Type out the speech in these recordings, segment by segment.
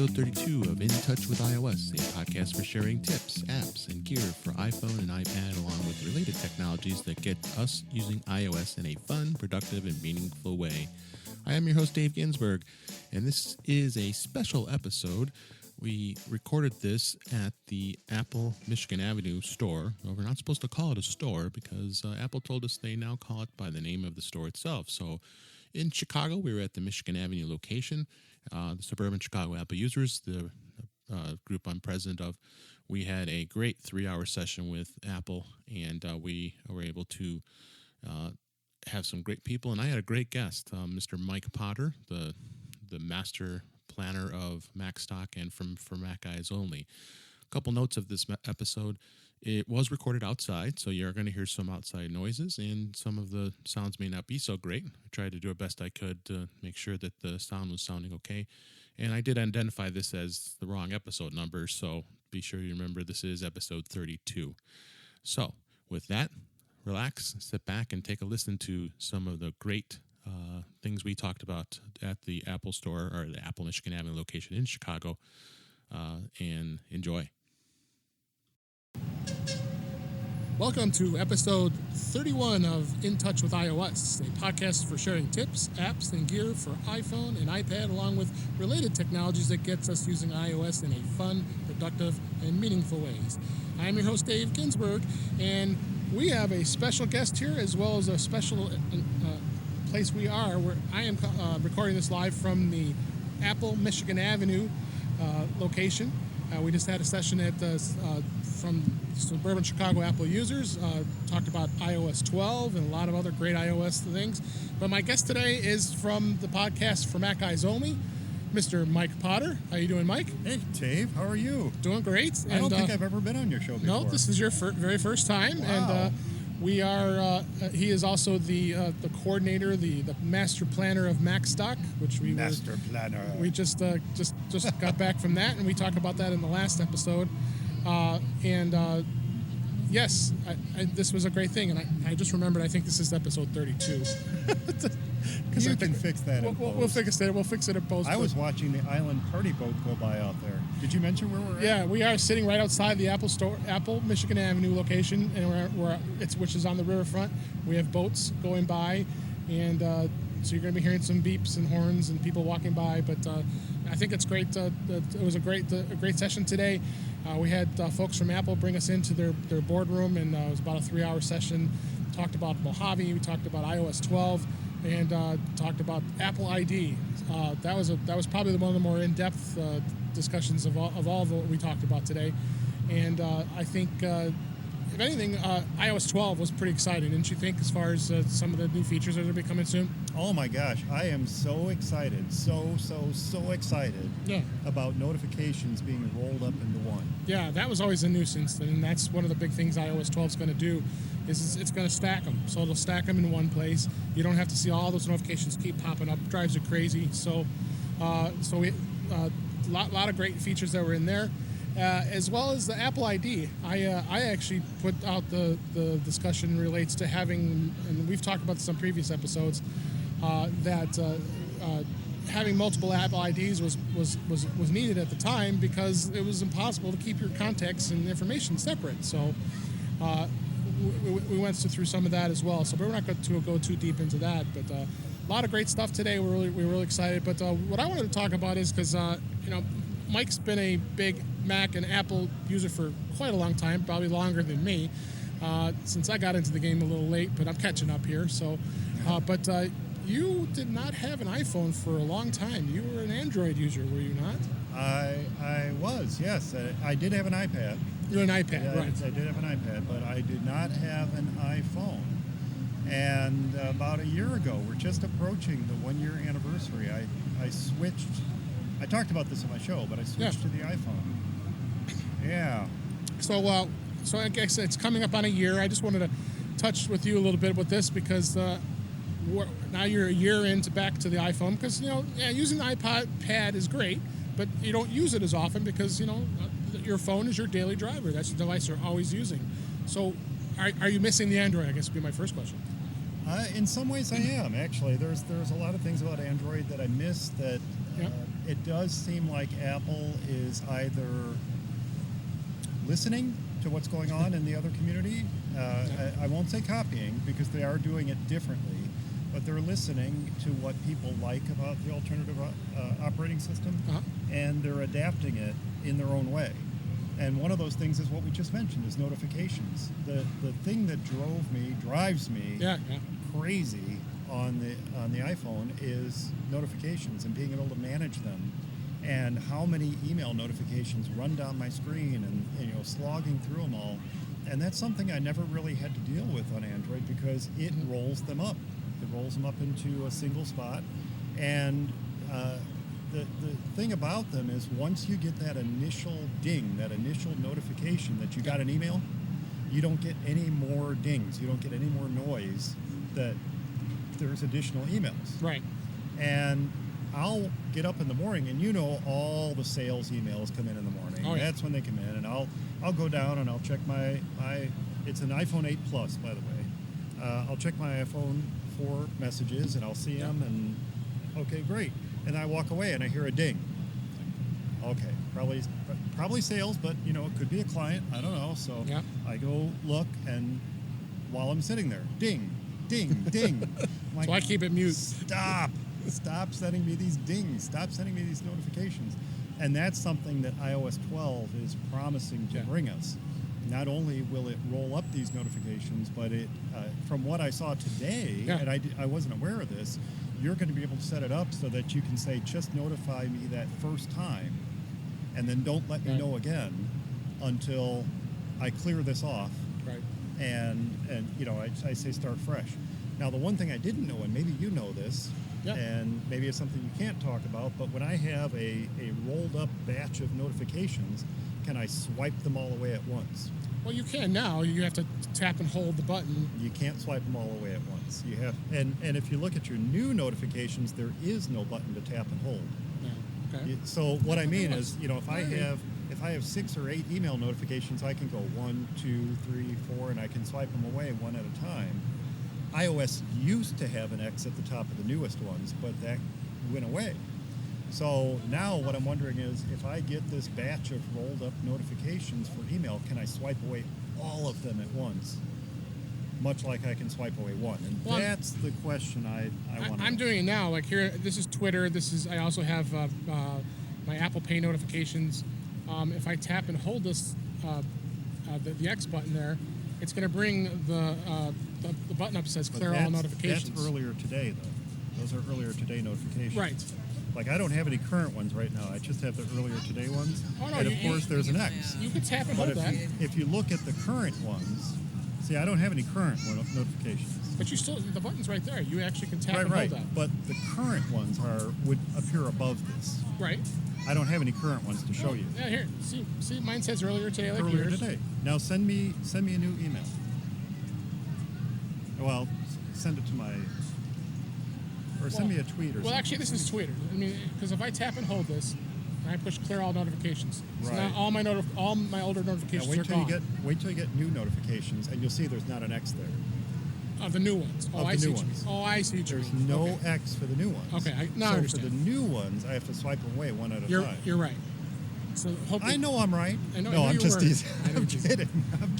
episode 32 of In Touch with iOS, a podcast for sharing tips, apps, and gear for iPhone and iPad, along with related technologies that get us using iOS in a fun, productive, and meaningful way. I am your host, Dave Ginsburg, and this is a special episode. We recorded this at the Apple Michigan Avenue store. Well, we're not supposed to call it a store because Apple told us they now call it by the name of the store itself. So in Chicago, we were at the Michigan Avenue location. The Suburban Chicago Apple Users, the group I'm president of, we had a great 3-hour session with Apple, and we were able to have some great people. And I had a great guest, Mr. Mike Potter, the master planner of Macstock and for Mac Guys Only. A couple notes of this episode. It was recorded outside, so you're going to hear some outside noises, and some of the sounds may not be so great. I tried to do the best I could to make sure that the sound was sounding okay, and I did identify this as the wrong episode number, so be sure you remember this is episode 32. So, with that, relax, sit back, and take a listen to some of the great things we talked about at the Apple store, or the Apple Michigan Avenue location in Chicago, and enjoy. Welcome to episode 31 of In Touch with iOS, a podcast for sharing tips, apps, and gear for iPhone and iPad, along with related technologies that gets us using iOS in a fun, productive, and meaningful ways. I'm your host, Dave Ginsburg, and we have a special guest here, as well as a special place we are, where I am recording this live from the Apple Michigan Avenue location. We just had a session at from Suburban Chicago Apple Users, talked about iOS 12 and a lot of other great iOS things. But my guest today is from the podcast for Mac Guys Only, Mr. Mike Potter. How you doing, Mike? Hey, Dave. How are you? Doing great. I don't think I've ever been on your show before. No, this is your very first time. Wow. And we are. He is also the coordinator, the master planner of Macstock, which we just got back from that, and we talked about that in the last episode. Yes, this was a great thing, and I just remembered. I think this is episode 32. You can fix that. We'll fix it. We'll fix it in post. I was watching the Island Party Boat go by out there. Did you mention where we're at? Yeah, we are sitting right outside the Apple store, Apple Michigan Avenue location, and which is on the riverfront. We have boats going by, and so you're going to be hearing some beeps and horns and people walking by. But I think it's great. It was a great session today. We had folks from Apple bring us into their boardroom, and it was about a 3-hour session. Talked about Mojave. We talked about iOS 12. And talked about Apple ID. That was probably one of the more in-depth discussions of all of what we talked about today. And I think, if anything, iOS 12 was pretty exciting, didn't you think, as far as some of the new features that are going to be coming soon? Oh my gosh, I am so excited, so excited about notifications being rolled up into one. Yeah, that was always a nuisance, and that's one of the big things iOS 12 is going to do. Is it's going to stack them. So it'll stack them in one place. You don't have to see all those notifications keep popping up. It drives you crazy. So we lot of great features that were in there, as well as the Apple ID. I actually put out the discussion relates to having, and we've talked about this on previous episodes, that having multiple Apple IDs was needed at the time because it was impossible to keep your contacts and information separate. So. We went through some of that as well, so we're not going to go too deep into that. But a lot of great stuff today. We're really excited. But what I wanted to talk about is because Mike's been a big Mac and Apple user for quite a long time, probably longer than me, since I got into the game a little late. But I'm catching up here. So, but you did not have an iPhone for a long time. You were an Android user, were you not? I was, yes. I did have an iPad. You're an iPad, yeah, right? I did have an iPad, but I did not have an iPhone. And about a year ago, we're just approaching the 1-year anniversary. I switched. I talked about this on my show, but I switched to the iPhone. Yeah. So I guess it's coming up on a year. I just wanted to touch with you a little bit with this because now you're a year back to the iPhone because using the iPad is great, but you don't use it as often because your phone is your daily driver. That's the device you're always using. So are you missing the Android? I guess would be my first question. In some ways I am, actually. There's a lot of things about Android that I miss that it does seem like Apple is either listening to what's going on in the other community. I won't say copying, because they are doing it differently, but they're listening to what people like about the alternative operating system, and they're adapting it in their own way. And one of those things is what we just mentioned, is notifications. The thing that drives me crazy on the iPhone is notifications and being able to manage them, and how many email notifications run down my screen, and slogging through them all. And that's something I never really had to deal with on Android, because it rolls them up. It rolls them up into a single spot. And the thing about them is, once you get that initial ding, that initial notification that you got an email, you don't get any more dings. You don't get any more noise that there's additional emails. Right. And I'll get up in the morning, and all the sales emails come in the morning. Oh, yeah. That's when they come in, and I'll go down and I'll check my it's an iPhone 8 Plus, by the way. I'll check my iPhone 4 messages, and I'll see them, and okay, great. And I walk away, and I hear a ding. Okay, probably sales, but it could be a client. I don't know. So I go look, and while I'm sitting there, ding, ding, ding. Like, so I keep it mute. Stop sending me these dings. Stop sending me these notifications. And that's something that iOS 12 is promising to bring us. Not only will it roll up these notifications, but it, from what I saw today, and I wasn't aware of this, you're going to be able to set it up so that you can say, just notify me that first time, and then don't let me know again until I clear this off. Right. And I say start fresh. Now, the one thing I didn't know, and maybe you know this, and maybe it's something you can't talk about, but when I have a rolled up batch of notifications, can I swipe them all away at once? Well, you can now. You have to tap and hold the button. You can't swipe them all away at once. You have, and if you look at your new notifications, there is no button to tap and hold. No. Okay. So what I mean is, if I have 6 or 8 email notifications, I can go 1, 2, 3, 4, and I can swipe them away one at a time. iOS used to have an X at the top of the newest ones, but that went away. So now what I'm wondering is, if I get this batch of rolled up notifications for email, can I swipe away all of them at once? Much like I can swipe away one. And that's the question I want to I'm doing it now. Like here, this is Twitter. I also have my Apple Pay notifications. If I tap and hold this, the X button there, it's going to bring the button up that says clear all notifications. That's earlier today, though. Those are earlier today notifications. Right. Like, I don't have any current ones right now. I just have the earlier today ones. Oh, no, and of course, there's an X. You can tap and hold But that. if you look at the current ones, see, I don't have any current notifications. But the button's right there. You actually can tap and hold that. But the current ones would appear above this. Right. I don't have any current ones to show you. Yeah, here. See, mine says earlier today, like Earlier yours. today. Now send me a new email. Well, send it to my, or send me a tweet or something. Well, actually, this is Twitter. I mean, because if I tap and hold this, and I push clear all notifications, so now all my older notifications are gone. Wait till you get new notifications, and you'll see there's not an X there. Of the new ones. Oh, I see what you mean. Oh, I see what you mean. There's no X for the new ones. Okay, now I understand. For the new ones, I have to swipe them away one at a time. You're right. So I know I'm right. I know, no, I'm just teasing. I'm kidding.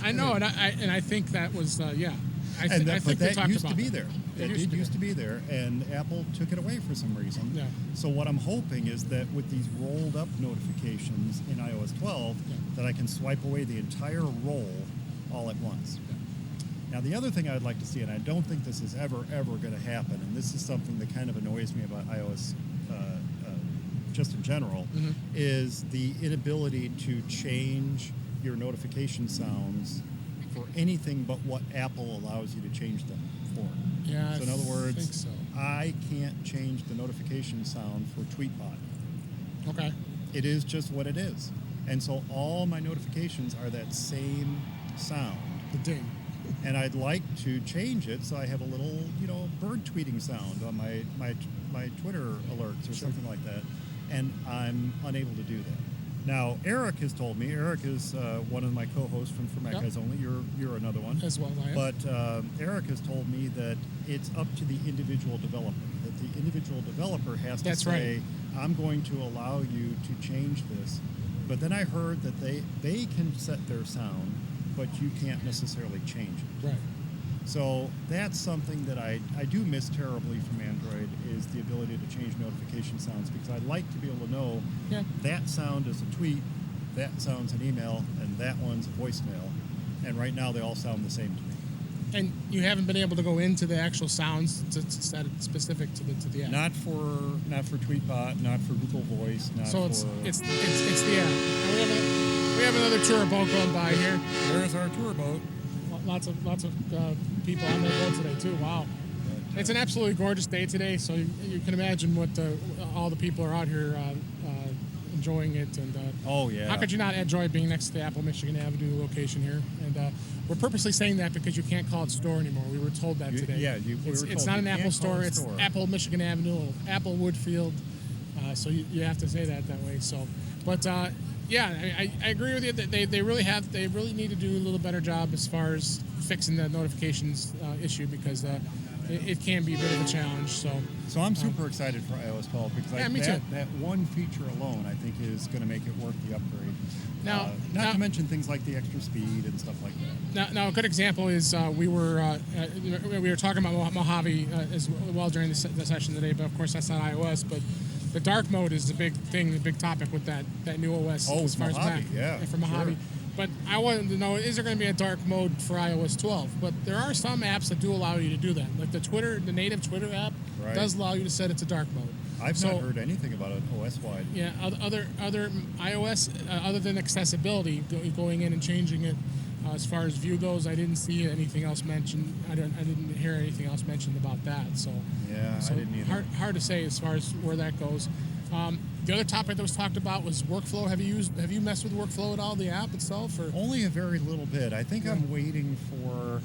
I know, and I think that was I think that used to be there. That used to be there, and Apple took it away for some reason. Yeah. So what I'm hoping is that with these rolled up notifications in iOS 12, that I can swipe away the entire roll all at once. Yeah. Now, the other thing I'd like to see, and I don't think this is ever going to happen, and this is something that kind of annoys me about iOS just in general, is the inability to change your notification sounds for anything but what Apple allows you to change them for. Yeah, so in other words, I think so. I can't change the notification sound for TweetBot. Okay. It is just what it is. And so all my notifications are that same sound. The ding. And I'd like to change it so I have a little, bird tweeting sound on my Twitter alerts or something like that. And I'm unable to do that. Now, Eric has told me, Eric is one of my co-hosts from For Mac Guys Only. You're another one. As well, I am. But Eric has told me that it's up to the individual developer, that the individual developer has to That's say, right. I'm going to allow you to change this. But then I heard that they can set their sound, but you can't necessarily change it. Right. So that's something that I do miss terribly from Android, is the ability to change notification sounds, because I like to be able to know that sound is a tweet, that sound's an email, and that one's a voicemail. And right now they all sound the same to me. And you haven't been able to go into the actual sounds to set it specific to the app. Not for TweetBot, not for Google Voice, not so for... it's the app. And we have another tour boat going by here. There's our tour boat. Lots of people on their boat today too. Wow. It's an absolutely gorgeous day today, so you can imagine what all the people are out here enjoying it. And oh yeah, how could you not enjoy being next to the Apple Michigan Avenue location here? And we're purposely saying that because you can't call it store anymore. We were told that today. It's not an Apple store. It's Apple Michigan Avenue, Apple Woodfield. So you have to say that way. So, but yeah, I agree with you that they really need to do a little better job as far as fixing the notifications issue, because it can be a bit of a challenge. So I'm super excited for iOS 12, because that one feature alone, I think, is going to make it worth the upgrade. Not to mention things like the extra speed and stuff like that. Now a good example is we were talking about Mojave as well during the session today, but of course that's not iOS. But the dark mode is the big thing, the big topic with that new OS as far Mojave, as Mac. For Mojave. Sure. But I wanted to know, is there going to be a dark mode for iOS 12? But there are some apps that do allow you to do that. Like the native Twitter app does allow you to set it to dark mode. I've not heard anything about it OS-wide. Yeah, other iOS, other than accessibility, going in and changing it. As far as view goes, I didn't see anything else mentioned. I didn't hear anything else mentioned about that. So I didn't either. Hard to say as far as where that goes. The other topic that was talked about was workflow. Have you messed with workflow at all, the app itself? Or? Only a very little bit. I think I'm waiting for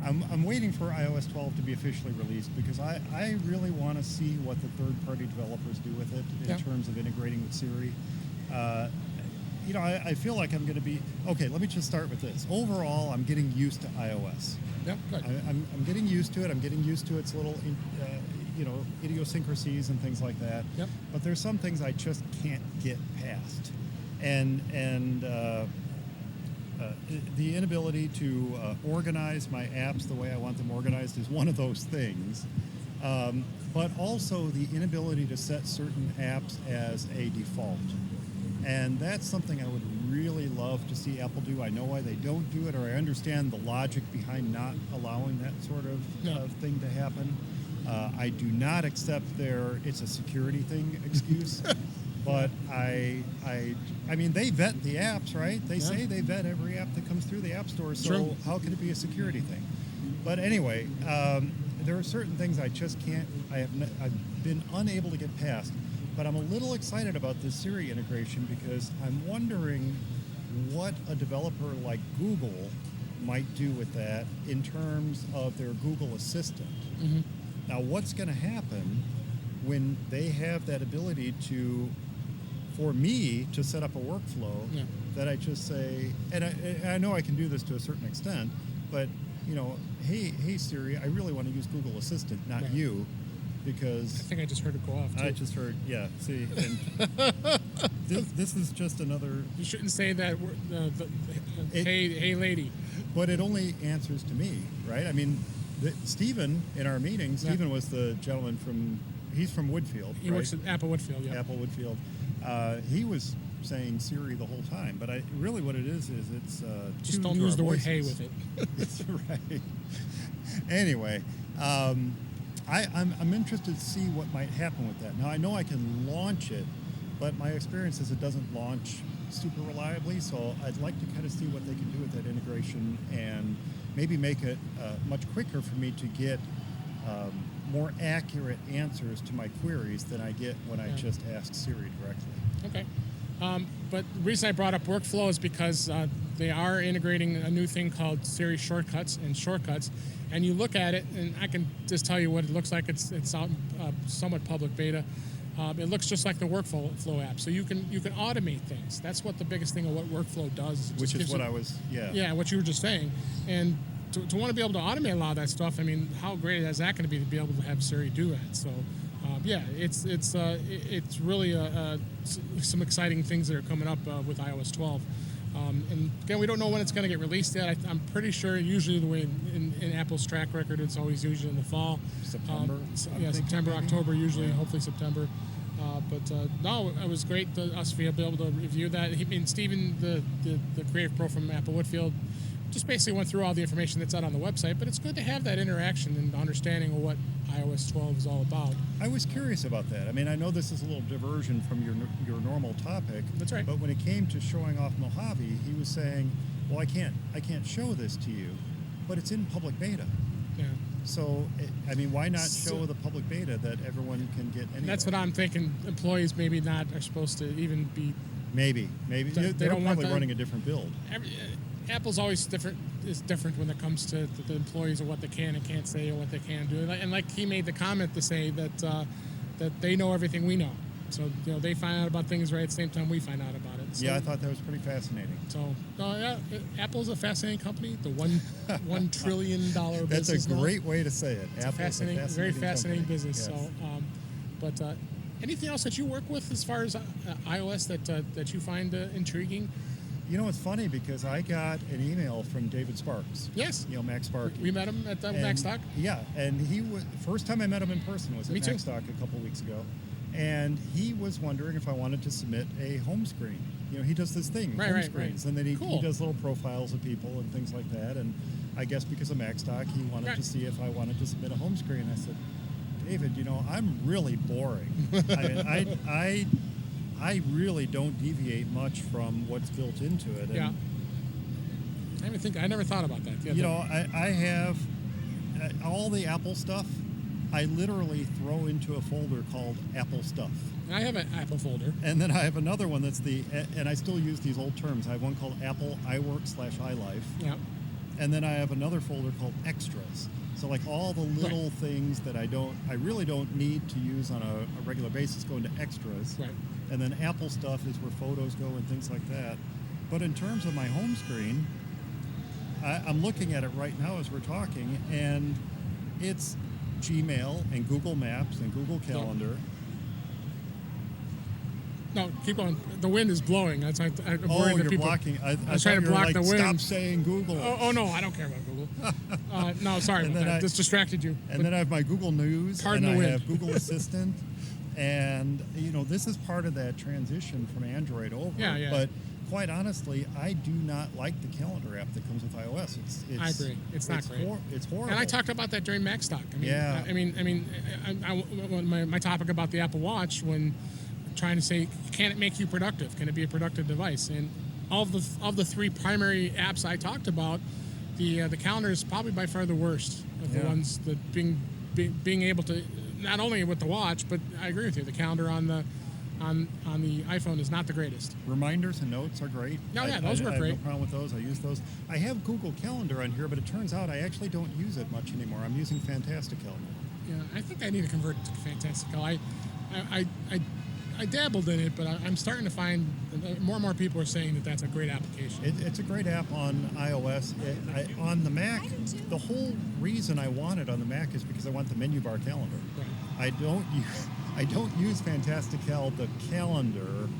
iOS 12 to be officially released, because I really want to see what the third-party developers do with it in terms of integrating with Siri. I feel like I'm going to be... Okay, let me just start with this. Overall, I'm getting used to iOS. Yep, good. I'm getting used to it. I'm getting used to its little... idiosyncrasies and things like that. Yep. But there's some things I just can't get past, and the inability to organize my apps the way I want them organized is one of those things. But also the inability to set certain apps as a default, and that's something I would really love to see Apple do. I know why they don't do it, or I understand the logic behind not allowing that sort of thing to happen. I do not accept it's a security thing excuse, but I mean, they vet the apps, right? They say they vet every app that comes through the App Store, so how can it be a security thing? But anyway, there are certain things I just can't, I've been unable to get past, but I'm a little excited about this Siri integration, because I'm wondering what a developer like Google might do with that in terms of their Google Assistant. Mm-hmm. Now, what's going to happen when they have that ability for me to set up a workflow that I just say, and I know I can do this to a certain extent, but, hey Siri, I really want to use Google Assistant, not you, because... I think I just heard it go off, too. I just heard, see, and this is just another... You shouldn't say that, hey lady. But it only answers to me, right? I mean... Stephen, in our meeting, Stephen was the gentleman he's from Woodfield. He works at Apple Woodfield, Apple Woodfield. He was saying Siri the whole time, but really what it is it's... just don't use the word hey with it. That's right. Anyway, I'm interested to see what might happen with that. Now, I know I can launch it, but my experience is it doesn't launch super reliably, so I'd like to kind of see what they can do with that integration and maybe make it much quicker for me to get more accurate answers to my queries than I get when I just ask Siri directly. Okay. But the reason I brought up workflow is because they are integrating a new thing called Siri shortcuts, and you look at it, and I can just tell you what it looks like. It's out somewhat public beta. It looks just like the workflow app, so you can automate things. That's what the biggest thing of what workflow does. Which is what I was, what you were just saying, and to want to be able to automate a lot of that stuff, I mean, how great is that going to be able to have Siri do that? So, yeah, it's really some exciting things that are coming up with iOS 12. And again, we don't know when it's going to get released yet. I'm pretty sure usually the way in Apple's track record, it's always usually in the fall. September. September, October, usually, hopefully September. But no, it was great to us to be able to review that. Stephen, the creative pro from Apple Whitfield, just basically went through all the information that's out on the website. But it's good to have that interaction and understanding of what iOS 12 is all about. I was curious about that. I mean, I know this is a little diversion from your normal topic. That's right. But when it came to showing off Mojave, he was saying, "Well, I can't show this to you, but it's in public beta." Yeah. So, I mean, why not show the public beta that everyone can get anyway? That's what I'm thinking. Employees maybe not are supposed to even be. Maybe they're don't want probably running a different build. Apple's always different. Is different when it comes to the employees of what they can and can't say or what they can do. And like he made the comment to say that that they know everything we know. So they find out about things right at the same time we find out about it. So, yeah, I thought that was pretty fascinating. So yeah, Apple's a fascinating company. The $1 trillion business. That's a great way to say it. It's very fascinating company. business. Yes. So, but anything else that you work with as far as iOS that you find intriguing? You know, it's funny because I got an email from David Sparks. Yes. Max Sparky. We met him at Macstock. Yeah, and he was first time I met him in person was at Macstock a couple weeks ago, and he was wondering if I wanted to submit a home screen. He does this thing, home screens, and then he does little profiles of people and things like that. And I guess because of Macstock, he wanted to see if I wanted to submit a home screen. I said, David, I'm really boring. I really don't deviate much from what's built into it. And, I never thought about that. I have all the Apple stuff. I literally throw into a folder called Apple Stuff. I have an Apple folder. And then I have another one that's and I still use these old terms. I have one called Apple iWork/iLife. Yeah. And then I have another folder called Extras. So like all the little things that I really don't need to use on a regular basis go into Extras. Right. And then Apple Stuff is where photos go and things like that. But in terms of my home screen, I'm looking at it right now as we're talking, and it's Gmail and Google Maps and Google Calendar. No, keep going. The wind is blowing. I'm worried that you're people, blocking. I was trying to block the wind. Stop saying Google. Oh, no, I don't care about Google. No, sorry about that. Just distracted you. And then I have my Google News, and I wind. have Google Assistant. And, this is part of that transition from Android over. Yeah. But quite honestly, I do not like the calendar app that comes with iOS. I agree. It's not great. It's horrible. And I talked about that during Macstock. My topic about the Apple Watch when trying to say, can it make you productive? Can it be a productive device? And of the three primary apps I talked about, the calendar is probably by far the worst of the ones that being able to, not only with the watch, but I agree with you, the calendar on the iPhone is not the greatest. Reminders and notes are great. Those work great. I have no problem with those. I use those. I have Google Calendar on here, but it turns out I actually don't use it much anymore. I'm using Fantastical. Yeah, I think I need to convert to Fantastical. I dabbled in it, but I'm starting to find more and more people are saying that that's a great application. It's a great app on iOS. On the Mac, the whole reason I want it on the Mac is because I want the menu bar calendar. Right. I don't use Fantastical the calendar.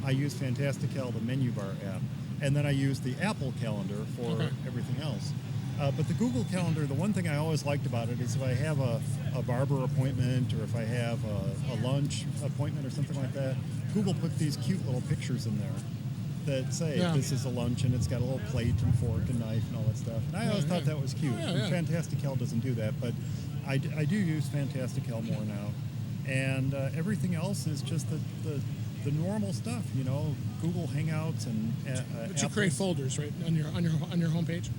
I use Fantastical the menu bar app, and then I use the Apple calendar for everything else. But the Google Calendar, the one thing I always liked about it is if I have a barber appointment or if I have a lunch appointment or something like that, Google put these cute little pictures in there that say this is a lunch and it's got a little plate and fork and knife and all that stuff. And I always thought that was cute. Fantastical doesn't do that, but I do use Fantastical more now. And everything else is just the normal stuff, Google Hangouts and But you create folders, right, on your homepage?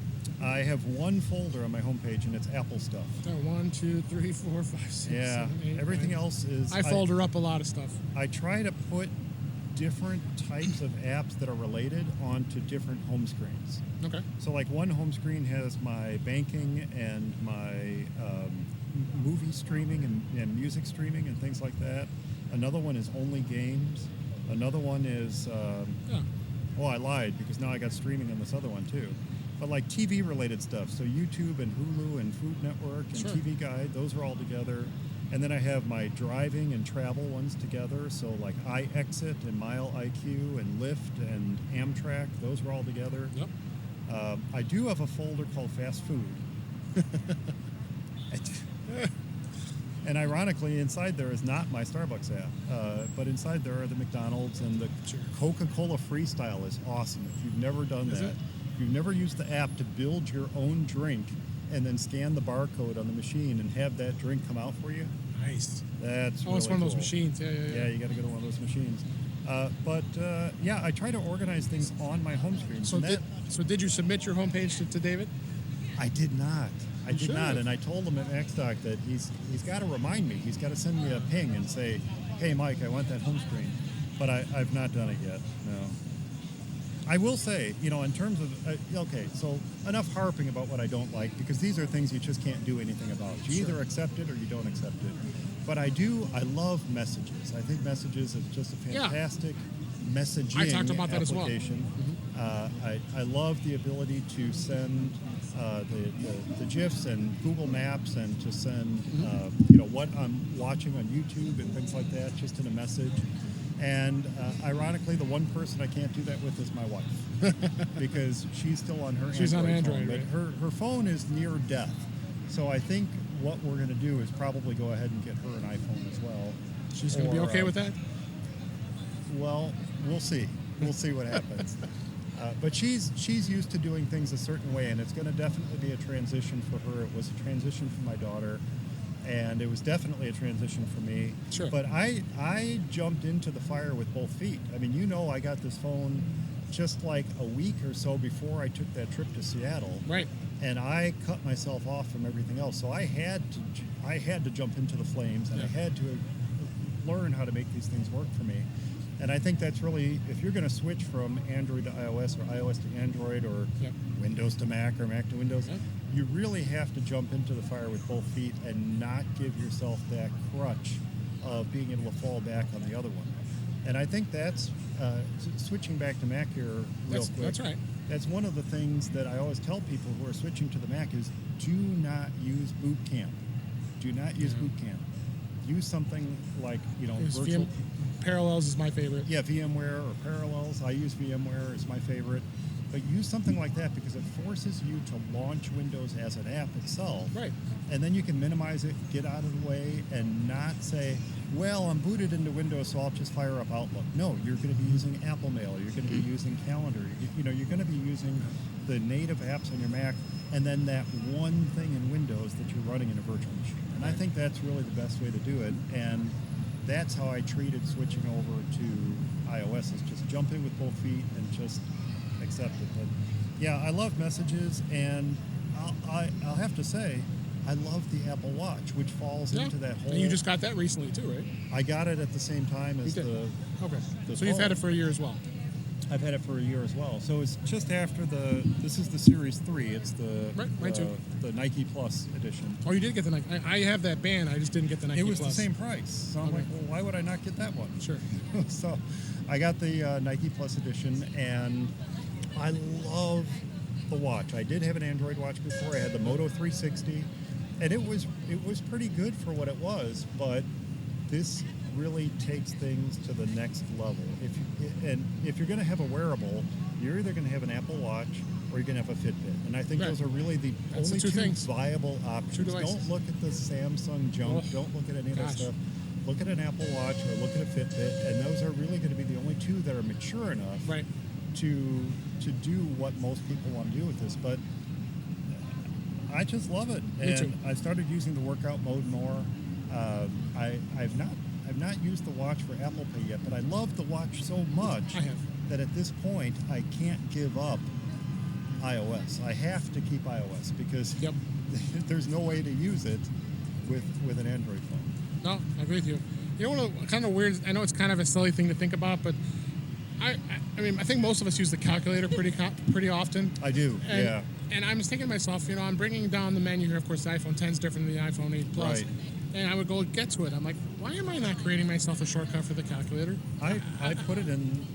I have one folder on my homepage, and it's Apple stuff. 1, 2, 3, 4, 5, 6, 7, 8, everything 9. else is... I folder up a lot of stuff. I try to put different types of apps that are related onto different home screens. Okay. So, like, one home screen has my banking and my movie streaming and music streaming and things like that. Another one is only games. Another one is... I lied, because now I got streaming on this other one, too. But like TV related stuff, so YouTube and Hulu and Food Network and Sure. TV Guide, those are all together. And then I have my driving and travel ones together. So like iExit and Mile IQ and Lyft and Amtrak, those are all together. Yep. I do have a folder called Fast Food. And ironically, inside there is not my Starbucks app, but inside there are the McDonald's and the Sure. Coca-Cola Freestyle is awesome. If you've never done Is that, it? if you've never used the app to build your own drink and then scan the barcode on the machine and have that drink come out for you, Nice. that's Oh, really it's one of those cool. machines. Yeah. Yeah, you got to go to one of those machines. Yeah, I try to organize things on my home screen. So And did you submit your homepage to David? I did not. I You did should not, have. and I told him at Macstock that he's got to remind me. He's got to send me a ping and say, "Hey, Mike, I want that home screen," but I've not done it yet. No. I will say, in terms of okay, so enough harping about what I don't like, because these are things you just can't do anything about. You Sure. either accept it or you don't accept it. But I love messages. I think messages is just a Yeah. fantastic messaging I talked about that as well. application. I love the ability to send the GIFs and Google Maps and to send what I'm watching on YouTube and things like that just in a message. And ironically, the one person I can't do that with is my wife because she's still on her She's on Android Android, phone. right? But her phone is near death. So I think what we're going to do is probably go ahead and get her an iPhone as well. She's going to be okay with that? Well, we'll see. We'll see what happens. But she's used to doing things a certain way, and it's going to definitely be a transition for her. It was a transition for my daughter, and it was definitely a transition for me. Sure. But I jumped into the fire with both feet. I mean, I got this phone just like a week or so before I took that trip to Seattle. Right. And I cut myself off from everything else. So I had to jump into the flames, and I had to learn how to make these things work for me. And I think that's really, if you're going to switch from Android to iOS or iOS to Android or Yep. Windows to Mac or Mac to Windows, Yep. you really have to jump into the fire with both feet and not give yourself that crutch of being able to fall back on the other one. And I think that's, switching back to Mac here real quick. That's right. That's one of the things that I always tell people who are switching to the Mac is do not use Boot Camp. Do not use Boot Camp. Use something like, virtual. Parallels is my favorite. Yeah, VMware or Parallels. I use VMware as my favorite. But use something like that because it forces you to launch Windows as an app itself. Right. And then you can minimize it, get out of the way, and not say, well, I'm booted into Windows, so I'll just fire up Outlook. No, you're going to be using Apple Mail. You're going to be using Calendar. You're going to be using the native apps on your Mac, and then that one thing in Windows that you're running in a virtual machine. And I think that's really the best way to do it. And that's how I treated switching over to iOS, is just jump in with both feet and just accept it. But yeah, I love messages, and I'll have to say, I love the Apple Watch, which falls into that whole. And you just got that recently too, right? I got it at the same time as You did. Okay. the So you've had phone. it for a year as well. I've had it for a year as well. So it's just after this is the Series 3. It's the Right, mine too. the Nike Plus edition. Oh, you did get the Nike. I have that band. I just didn't get the Nike It was Plus. the same price. So I'm Okay. like, well, why would I not get that one? Sure. So I got the Nike Plus edition, and I love the watch. I did have an Android watch before. I had the Moto 360, and it was pretty good for what it was, but this really takes things to the next level. If you're going to have a wearable, you're either going to have an Apple Watch or you're going to have a Fitbit. And I think Right. those are really the That's the only two two things. viable options. devices. Don't look at the Samsung junk. Oh, Don't look at any of that gosh. stuff. Look at an Apple Watch or look at a Fitbit, and those are really going to be the only two that are mature enough Right. to do what most people want to do with this. But I just love it, Me and too. I started using the workout mode more. I've not used the watch for Apple Pay yet, but I love the watch so much I have. that at this point I can't give up iOS. I have to keep iOS because Yep. there's no way to use it with an Android phone. No, I agree with you. You know what? Kind of weird. I know it's kind of a silly thing to think about, but I mean, I think most of us use the calculator pretty often. I do, And, yeah. And I'm just thinking to myself, I'm bringing down the menu here. Of course, the iPhone 10 is different than the iPhone 8 Plus. Right. And I would go get to it. I'm like, why am I not creating myself a shortcut for the calculator? I put it in.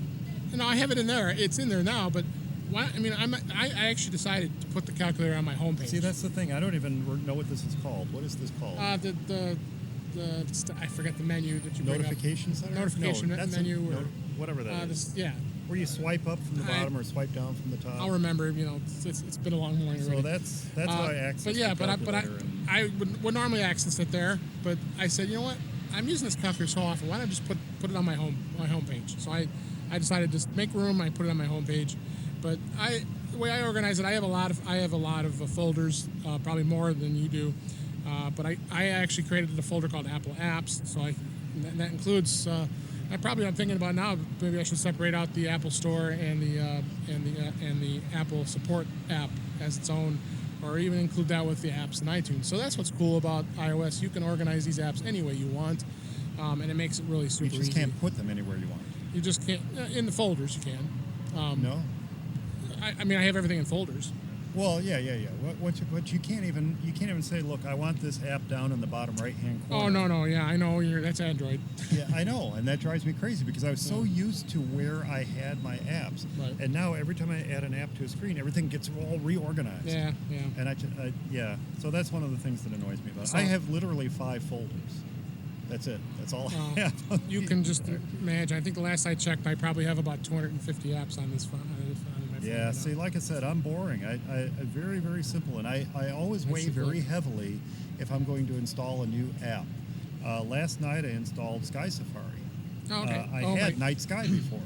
I have it in there. It's in there now, but Why? I mean, I actually decided to put the calculator on my homepage. See, that's the thing. I don't even know what this is called. What is this called? I forget the menu that you bring up. Notification center? Notification menu. Whatever that is. Yeah. Where you swipe up from the bottom or swipe down from the top. I'll remember. It's been a long morning already. So that's how I access. But yeah, the calculator. I would normally access it there, but I said, you know what? I'm using this calculator so often. Why don't I just put it on my homepage? So I decided to just make room. I put it on my homepage. But the way I organize it, I have a lot of folders, probably more than you do. But I actually created a folder called Apple Apps. So that includes. I'm thinking about now. Maybe I should separate out the Apple Store and the Apple Support app as its own, or even include that with the apps in iTunes. So that's what's cool about iOS. You can organize these apps any way you want, and it makes it really super easy. You just can't put them anywhere you want. You just can't in the folders. You can. No. I mean, I have everything in folders. Well, yeah. What you can't even say, look, I want this app down in the bottom right-hand corner. Oh no, yeah, I know. That's Android. Yeah, I know, and that drives me crazy because I was so used to where I had my apps, right. And now every time I add an app to a screen, everything gets all reorganized. Yeah. And so that's one of the things that annoys me about it. I have literally 5 folders. That's it. That's all I have. You can just imagine. I think the last I checked, I probably have about 250 apps on this phone. Yeah, see, like I said, I'm boring. I very, very simple, and I always weigh very heavily if I'm going to install a new app. Last night I installed Sky Safari. Oh, okay. I had Night Sky before,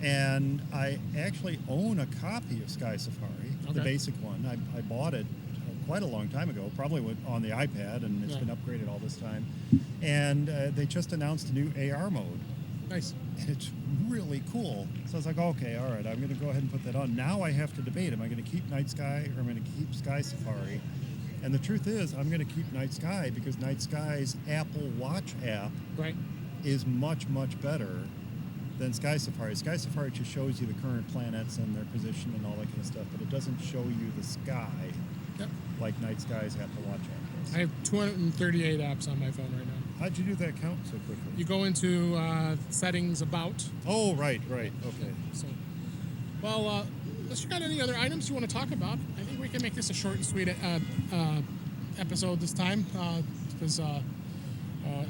and I actually own a copy of Sky Safari, the basic one. I bought it quite a long time ago, probably on the iPad, and it's been upgraded all this time. And they just announced a new AR mode. Nice. And it's really cool. So I was like, okay, all right, I'm going to go ahead and put that on. Now I have to debate, am I going to keep Night Sky or am I going to keep Sky Safari? And the truth is, I'm going to keep Night Sky because Night Sky's Apple Watch app is much, much better than Sky Safari. Sky Safari just shows you the current planets and their position and all that kind of stuff, but it doesn't show you the sky like Night Sky's Apple Watch app does. I have 238 apps on my phone right now. How'd you do that count so quickly? You go into settings, about. Oh, right. Okay. So, well, unless you got any other items you want to talk about, I think we can make this a short and sweet episode this time because I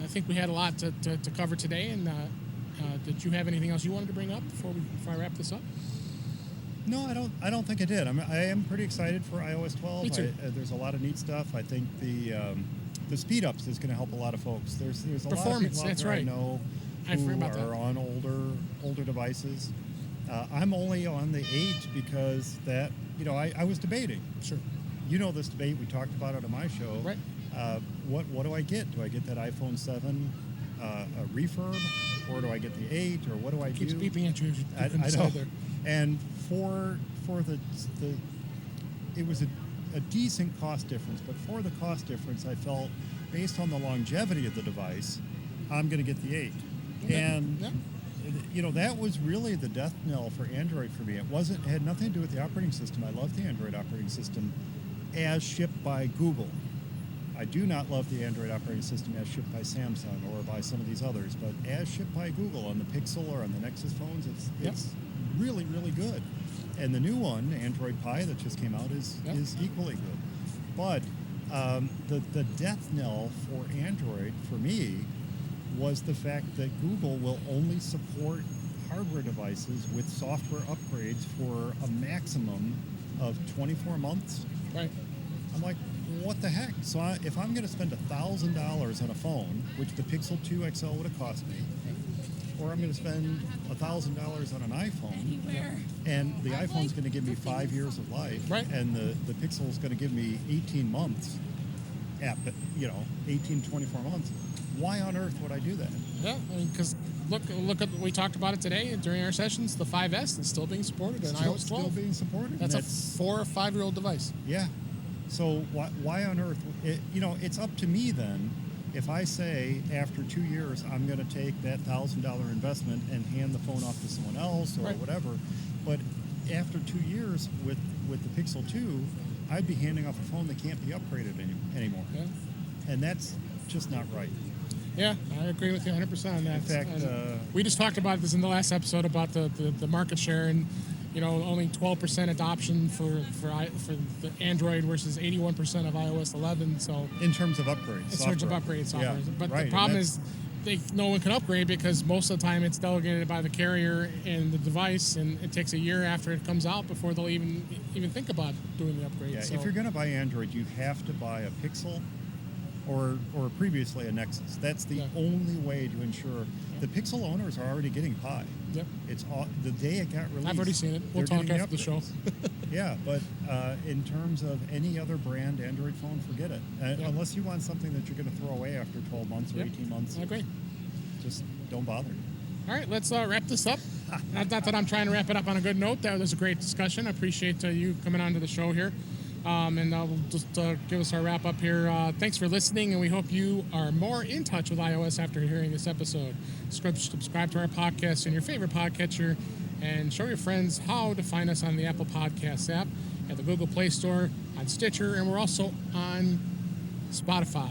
think we had a lot to cover today. And did you have anything else you wanted to bring up before I wrap this up? No, I don't think I did. I am pretty excited for iOS 12. Me too. There's a lot of neat stuff. I think the speed ups is going to help a lot of folks. There's a lot of people out there I know who are on older devices. I'm only on the 8 because that I was debating. Sure. You know this debate. We talked about it on my show. Right. What do I get? Do I get that iPhone 7 a refurb, or do I get the 8, or what do I do? Keeps beeping at you. I know. There. And for the it was a decent cost difference, but for the cost difference, I felt based on the longevity of the device, I'm going to get the 8. And that was really the death knell for Android for me. It had nothing to do with the operating system. I love the Android operating system as shipped by Google. I do not love the Android operating system as shipped by Samsung or by some of these others, but as shipped by Google on the Pixel or on the Nexus phones, it's really, really good. And the new one, Android Pie, that just came out is equally good. But the death knell for Android, for me, was the fact that Google will only support hardware devices with software upgrades for a maximum of 24 months. Right. I'm like, what the heck? So if I'm going to spend $1,000 on a phone, which the Pixel 2 XL would have cost me, or I'm going to spend $1,000 on an iPhone, and the iPhone's going to give me 5 years of life, and the Pixel's going to give me 18 months, 18 to 24 months, why on earth would I do that? Yeah, because look at we talked about it today during our sessions. The 5S is still being supported in iOS 12. Still being supported. That's a 4 or 5 year old device. Yeah. So why on earth? It's up to me then. If I say after 2 years I'm going to take that $1,000 investment and hand the phone off to someone else or whatever, but after 2 years with the Pixel 2, I'd be handing off a phone that can't be upgraded anymore, and that's just not right. Yeah, I agree with you 100% on that. In fact, we just talked about this in the last episode about the market share, and only 12% adoption for the Android versus 81% of iOS 11. So in terms of upgrades, in terms of upgrade software, yeah, but right. the problem is no one can upgrade because most of the time it's delegated by the carrier and the device, and it takes a year after it comes out before they'll even think about doing the upgrade. Yeah, so, if you're going to buy Android, you have to buy a Pixel or previously a Nexus. That's the only way to ensure. The Pixel owners are already getting Pi. Yep. It's the day it got released. I've already seen it. We'll they're talk getting after the show. Yeah, but in terms of any other brand Android phone, forget it. Unless you want something that you're going to throw away after 12 months or 18 months. I agree. Just don't bother. All right, let's wrap this up. Not that I'm trying to wrap it up on a good note. That was a great discussion. I appreciate you coming on to the show here. And we'll just give us our wrap up here. Thanks for listening, and we hope you are more in touch with iOS after hearing this episode. Subscribe to our podcast in your favorite podcatcher, and show your friends how to find us on the Apple Podcasts app, at the Google Play Store, on Stitcher, and we're also on Spotify.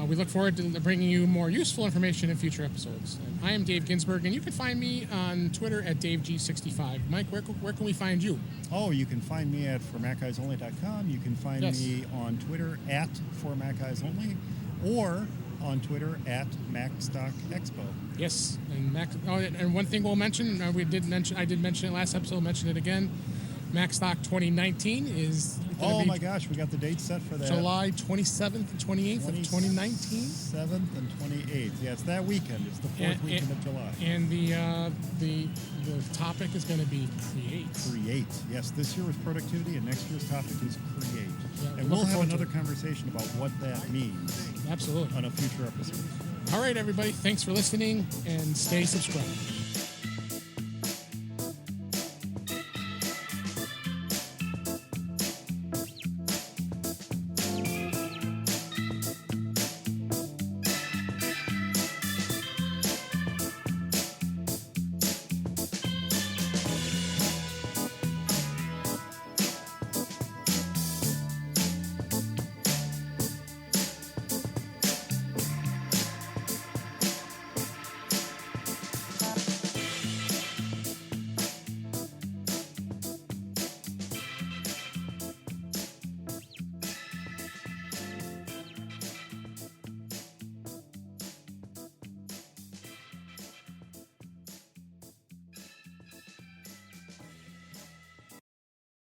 We look forward to bringing you more useful information in future episodes. And I am Dave Ginsburg, and you can find me on Twitter at DaveG65. Mike, where can we find you? Oh, you can find me at formaceyersonly.com. You can find me on Twitter at formaceyersonly, or on Twitter at Macstock Expo. Yes, and one thing we'll mention, I did mention it last episode, mention it again. Macstock 2019 is my gosh, we got the date set for that. July 27th and 28th of 2019. 7th and 28th. Yeah, it's that weekend. It's the fourth weekend of July. And the topic is going to be create. Create. Yes, this year was productivity, and next year's topic is create. Yeah, and we'll have another conversation about what that means. Absolutely. On a future episode. All right, everybody. Thanks for listening, and stay subscribed.